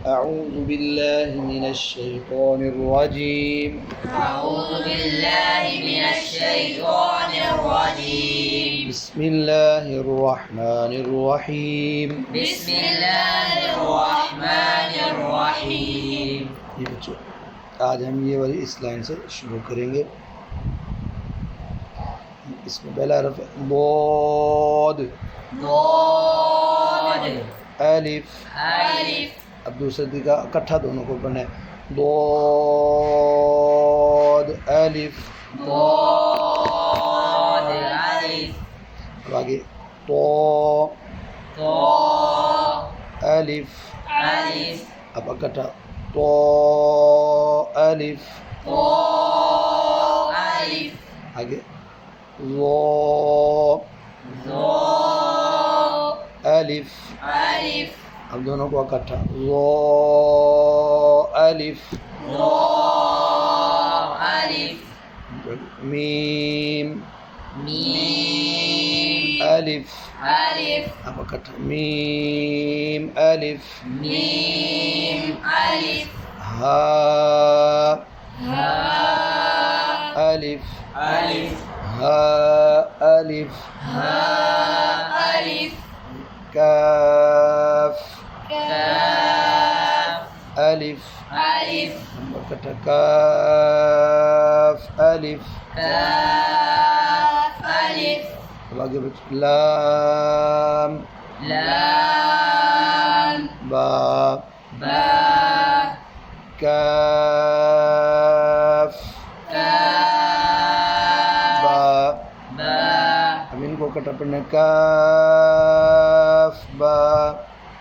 أعوذ बिल्लाहि मिनश्शैतानिर्रजीम أعوذ بالله من الشيطان الرجيم बिस्मिल्लाहिर्रहमानिर्रहीम। بسم الله الرحمن الرحيم। ये बच्चों आज हम ये वाली इस लाइन से शुरू करेंगे। इसमें पहला हरफ है बोद, ضاد अलिफ। ألف अब दूसरे का इकट्ठा दोनों को पढ़ना है। बोद अलिफ। ضاد ألف अब आगे तो طا अलिफ। ألف अब इकट्ठा तो अलिफ। طا ألف आगे लो ضا अलिफ। ألف अब दोनों को इकट्ठा लो अलिफ। ضا ألف मीम ميم अलिफ। ألف अब इकट्ठा मीम अलिफ। ميم ألف हा ها अलिफ। ألف हा अलिफ। ها ألف काफ كاف अलिफ। ألف अब इकट्ठा काफ अलिफ। كاف ألف अब आगे बच्चों लाम لام बा با काफ كاف बा। با अब इनको इकट्ठा पढ़ना है काफ बा।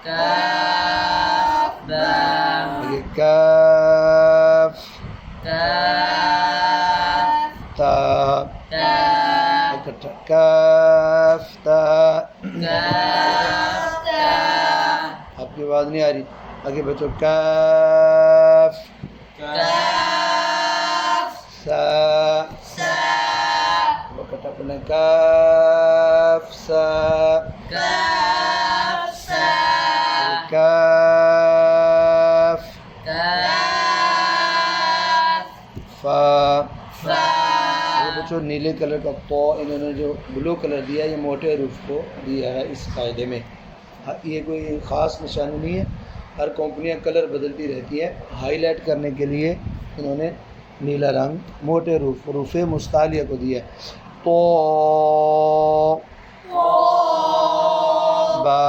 كاف با आगे काफ كاف ता تا इकट्ठा काफ ता। كاف تا आपकी आवाज़ नहीं आ रही। आगे बच्चों काफ كاف सा। سا इकट्ठा पढ़ना है काफ सा। كاف سا काफ كاف फा। فا ये बच्चों नीले कलर का तो इन्होंने जो ब्लू कलर दिया ये मोटे हरूफ को दिया है इस कायदे में। ये कोई ख़ास निशानी नहीं है, हर कंपनियां कलर बदलती रहती है। हाईलाइट करने के लिए इन्होंने नीला रंग मोटे हरूफ मुस्तालिया को दिया है। तो बा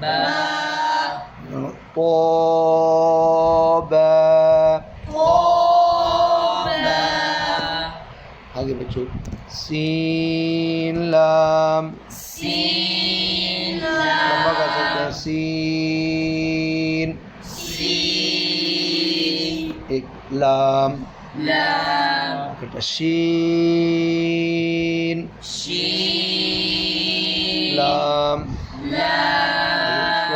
با तो बा। طابا आगे बच्चों सीन लाम سين लंबा कर सकते हैं لام सीन سين एक लाम لام इकट्ठा शीन شين लाम لام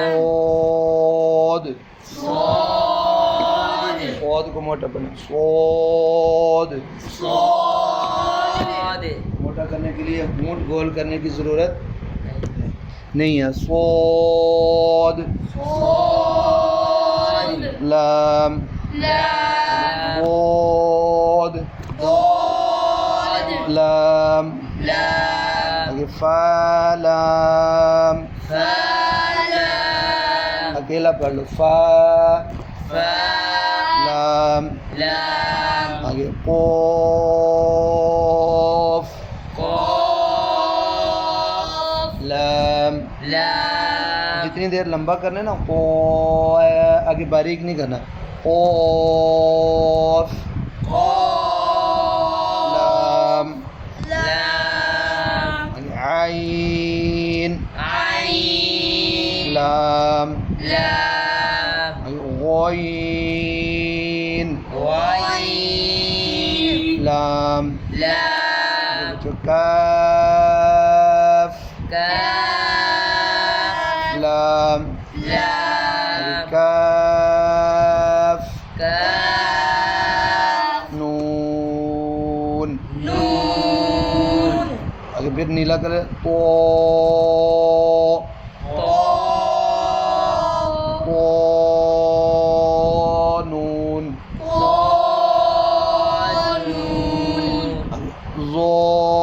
सोद صاد सोद को मोटा बना सोद। صاد मोटा करने के लिए होंठ गोल करने की ज़रूरत नहीं है। सोद صاد लाम لام बोद ضاد लाम لام आगे फा लाम فلام अकेला पढ़ लो फा लाम لام आगे कोफ قاف लाम। لام जितनी देर लंबा करना है ना को आगे बारीक नहीं करना। कोफ قاف लाम لام आगे आइन عين लाम لام आगे गोइन غين लाम لام जो काफ كاف लाम لام काफ كاف नून نون आगे फिर नीला कलर तो طا तो जो,